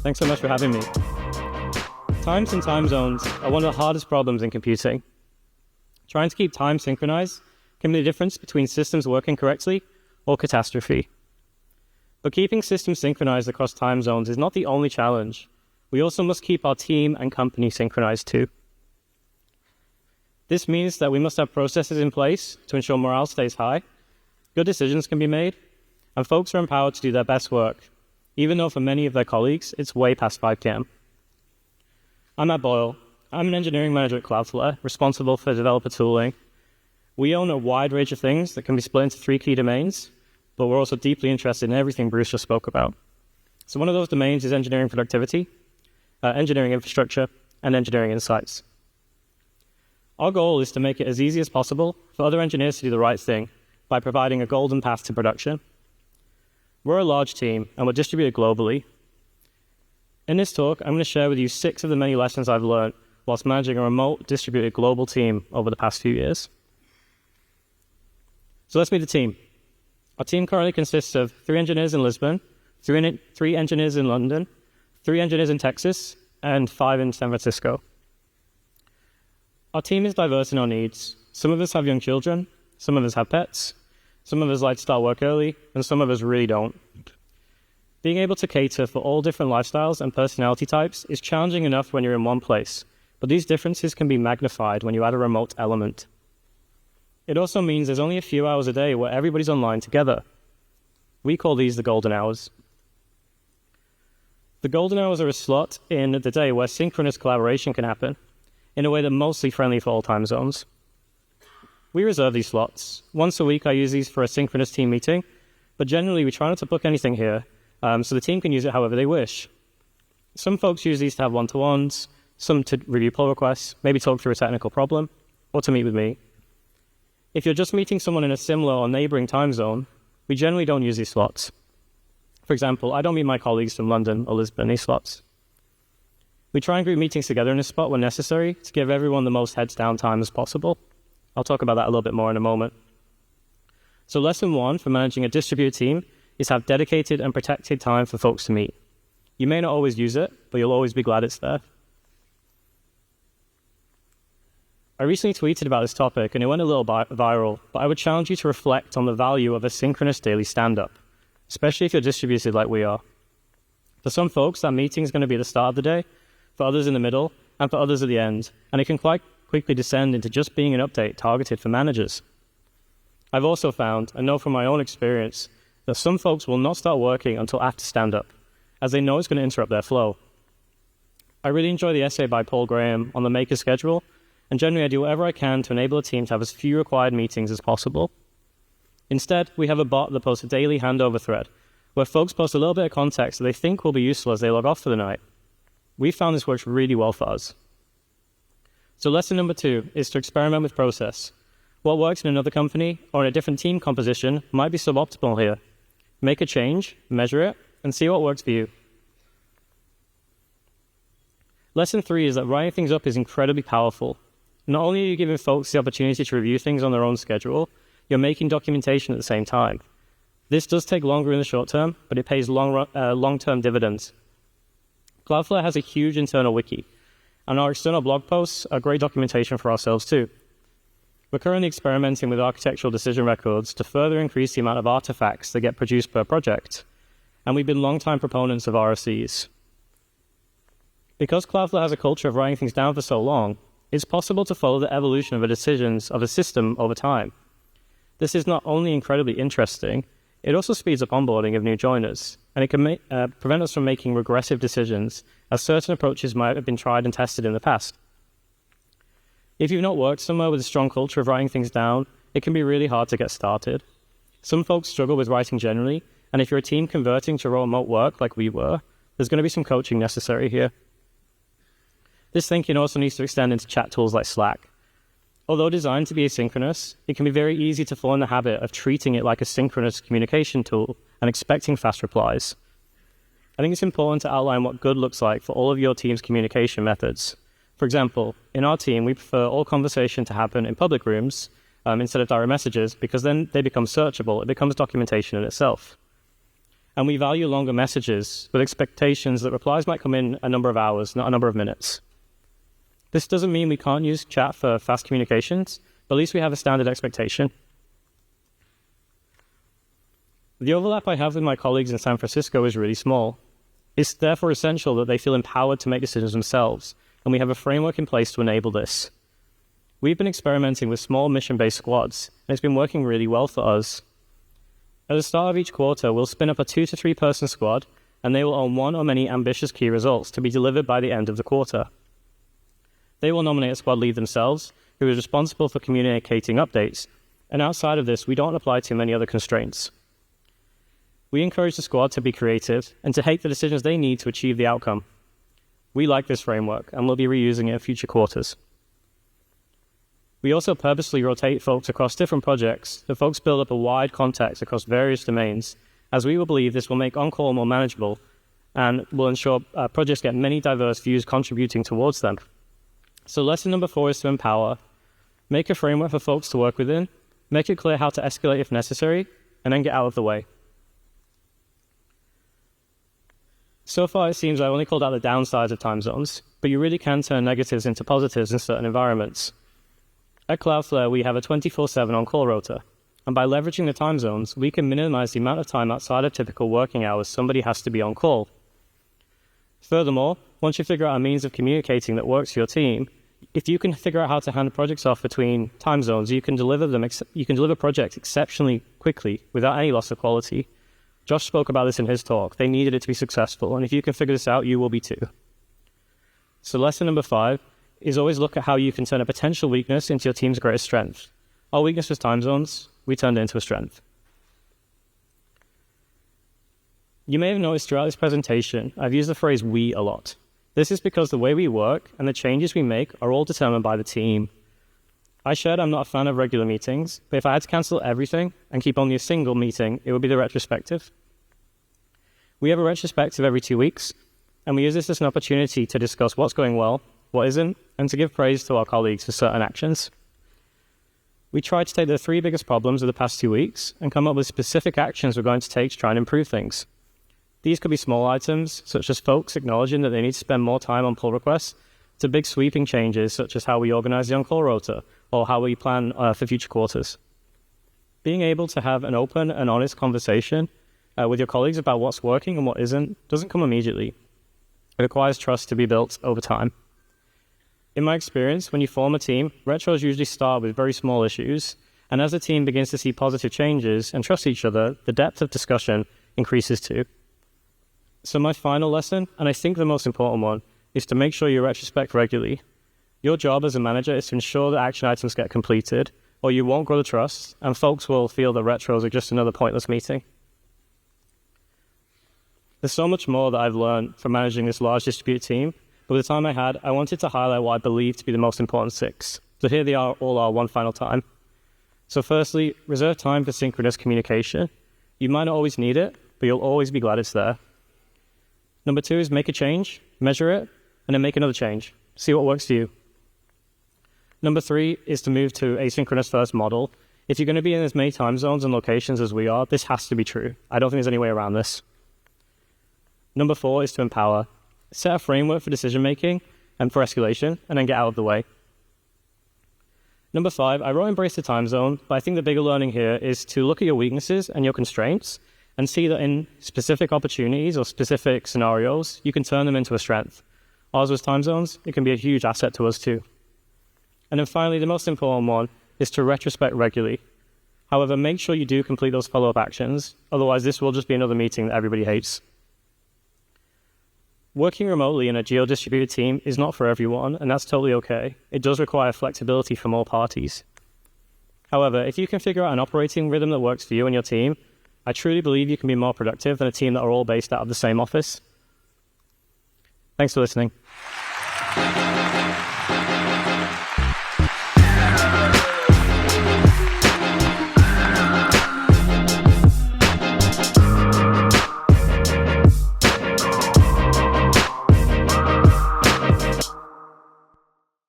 Thanks so much for having me. Times and time zones are one of the hardest problems in computing. Trying to keep time synchronized can be the difference between systems working correctly or catastrophe. But keeping systems synchronized across time zones is not the only challenge. We also must keep our team and company synchronized too. This means that we must have processes in place to ensure morale stays high, good decisions can be made, and folks are empowered to do their best work, even though for many of their colleagues, it's way past 5 p.m. I'm at Boyle. I'm an engineering manager at Cloudflare, responsible for developer tooling. We own a wide range of things that can be split into 3 key domains, but we're also deeply interested in everything Bruce just spoke about. So one of those domains is engineering productivity, engineering infrastructure, and engineering insights. Our goal is to make it as easy as possible for other engineers to do the right thing by providing a golden path to production. We're a large team, and we're distributed globally. In this talk, I'm going to share with you 6 of the many lessons I've learned whilst managing a remote, distributed global team over the past few years. So let's meet the team. Our team currently consists of 3 engineers in Lisbon, 3 engineers in London, 3 engineers in Texas, and 5 in San Francisco. Our team is diverse in our needs. Some of us have young children, some of us have pets, some of us like to start work early, and some of us really don't. Being able to cater for all different lifestyles and personality types is challenging enough when you're in one place, but these differences can be magnified when you add a remote element. It also means there's only a few hours a day where everybody's online together. We call these the golden hours. The golden hours are a slot in the day where synchronous collaboration can happen in a way that's mostly friendly for all time zones. We reserve these slots. Once a week I use these for a synchronous team meeting, but generally we try not to book anything here, so the team can use it however they wish. Some folks use these to have one-to-ones, some to review pull requests, maybe talk through a technical problem, or to meet with me. If you're just meeting someone in a similar or neighboring time zone, we generally don't use these slots. For example, I don't meet my colleagues from London or Lisbon in these slots. We try and group meetings together in a spot when necessary to give everyone the most heads down time as possible. I'll talk about that a little bit more in a moment. So lesson 1 for managing a distributed team is have dedicated and protected time for folks to meet. You may not always use it, but you'll always be glad it's there. I recently tweeted about this topic and it went a little viral, but I would challenge you to reflect on the value of a synchronous daily stand-up, especially if you're distributed like we are. For some folks, that meeting is going to be at the start of the day, for others in the middle, and for others at the end, and it can quite quickly descend into just being an update targeted for managers. I've also found, and know from my own experience, that some folks will not start working until after stand-up, as they know it's going to interrupt their flow. I really enjoy the essay by Paul Graham on the maker schedule, and generally I do whatever I can to enable a team to have as few required meetings as possible. Instead, we have a bot that posts a daily handover thread, where folks post a little bit of context that they think will be useful as they log off for the night. We found this works really well for us. So lesson number 2 is to experiment with process. What works in another company or in a different team composition might be suboptimal here. Make a change, measure it, and see what works for you. Lesson 3 is that writing things up is incredibly powerful. Not only are you giving folks the opportunity to review things on their own schedule, you're making documentation at the same time. This does take longer in the short term, but it pays long-term dividends. Cloudflare has a huge internal wiki, and our external blog posts are great documentation for ourselves too. We're currently experimenting with architectural decision records to further increase the amount of artifacts that get produced per project, and we've been long-time proponents of RFCs. Because Cloudflare has a culture of writing things down for so long, it's possible to follow the evolution of the decisions of a system over time. This is not only incredibly interesting, it also speeds up onboarding of new joiners, and it can prevent us from making regressive decisions, as certain approaches might have been tried and tested in the past. If you've not worked somewhere with a strong culture of writing things down, it can be really hard to get started. Some folks struggle with writing generally, and if you're a team converting to remote work like we were, there's going to be some coaching necessary here. This thinking also needs to extend into chat tools like Slack. Although designed to be asynchronous, it can be very easy to fall in the habit of treating it like a synchronous communication tool and expecting fast replies. I think it's important to outline what good looks like for all of your team's communication methods. For example, in our team, we prefer all conversation to happen in public rooms instead of direct messages, because then they become searchable. It becomes documentation in itself. And we value longer messages with expectations that replies might come in a number of hours, not a number of minutes. This doesn't mean we can't use chat for fast communications, but at least we have a standard expectation. The overlap I have with my colleagues in San Francisco is really small. It's therefore essential that they feel empowered to make decisions themselves, and we have a framework in place to enable this. We've been experimenting with small mission-based squads, and it's been working really well for us. At the start of each quarter, we'll spin up a 2 to 3 person squad, and they will own one or many ambitious key results to be delivered by the end of the quarter. They will nominate a squad lead themselves, who is responsible for communicating updates, and outside of this, we don't apply too many other constraints. We encourage the squad to be creative and to make the decisions they need to achieve the outcome. We like this framework, and we'll be reusing it in future quarters. We also purposely rotate folks across different projects so folks build up a wide context across various domains, as we will believe this will make on-call more manageable and will ensure projects get many diverse views contributing towards them. So lesson number 4 is to empower. Make a framework for folks to work within, make it clear how to escalate if necessary, and then get out of the way. So far, it seems I only called out the downsides of time zones, but you really can turn negatives into positives in certain environments. At Cloudflare, we have a 24/7 on-call rota, and by leveraging the time zones, we can minimize the amount of time outside of typical working hours somebody has to be on call. Furthermore, once you figure out a means of communicating that works for your team, if you can figure out how to hand projects off between time zones, you can deliver projects exceptionally quickly without any loss of quality. Josh spoke about this in his talk. They needed it to be successful, and if you can figure this out, you will be too. So lesson number 5 is always look at how you can turn a potential weakness into your team's greatest strength. Our weakness was time zones. We turned it into a strength. You may have noticed throughout this presentation, I've used the phrase we a lot. This is because the way we work and the changes we make are all determined by the team. I shared I'm not a fan of regular meetings, but if I had to cancel everything and keep only a single meeting, it would be the retrospective. We have a retrospective every 2 weeks, and we use this as an opportunity to discuss what's going well, what isn't, and to give praise to our colleagues for certain actions. We try to take the 3 biggest problems of the past 2 weeks and come up with specific actions we're going to take to try and improve things. These could be small items, such as folks acknowledging that they need to spend more time on pull requests, to big sweeping changes, such as how we organize the on-call rota, or how we plan for future quarters. Being able to have an open and honest conversation with your colleagues about what's working and what isn't doesn't come immediately. It requires trust to be built over time. In my experience, when you form a team, retros usually start with very small issues, and as the team begins to see positive changes and trust each other, the depth of discussion increases too. So my final lesson, and I think the most important one, is to make sure you retrospect regularly. Your job as a manager is to ensure that action items get completed, or you won't grow the trust, and folks will feel that retros are just another pointless meeting. There's so much more that I've learned from managing this large distributed team, but with the time I had, I wanted to highlight what I believe to be the most important 6. So here they all are one final time. So firstly, reserve time for synchronous communication. You might not always need it, but you'll always be glad it's there. Number 2 is make a change, measure it, and then make another change. See what works for you. Number 3 is to move to asynchronous first model. If you're going to be in as many time zones and locations as we are, this has to be true. I don't think there's any way around this. Number 4 is to empower. Set a framework for decision-making and for escalation, and then get out of the way. Number 5, I wrote embrace the time zone, but I think the bigger learning here is to look at your weaknesses and your constraints and see that in specific opportunities or specific scenarios, you can turn them into a strength. Ours was time zones. It can be a huge asset to us too. And then finally, the most important one is to retrospect regularly. However, make sure you do complete those follow-up actions. Otherwise, this will just be another meeting that everybody hates. Working remotely in a geo-distributed team is not for everyone, and that's totally okay. It does require flexibility from all parties. However, if you can figure out an operating rhythm that works for you and your team, I truly believe you can be more productive than a team that are all based out of the same office. Thanks for listening.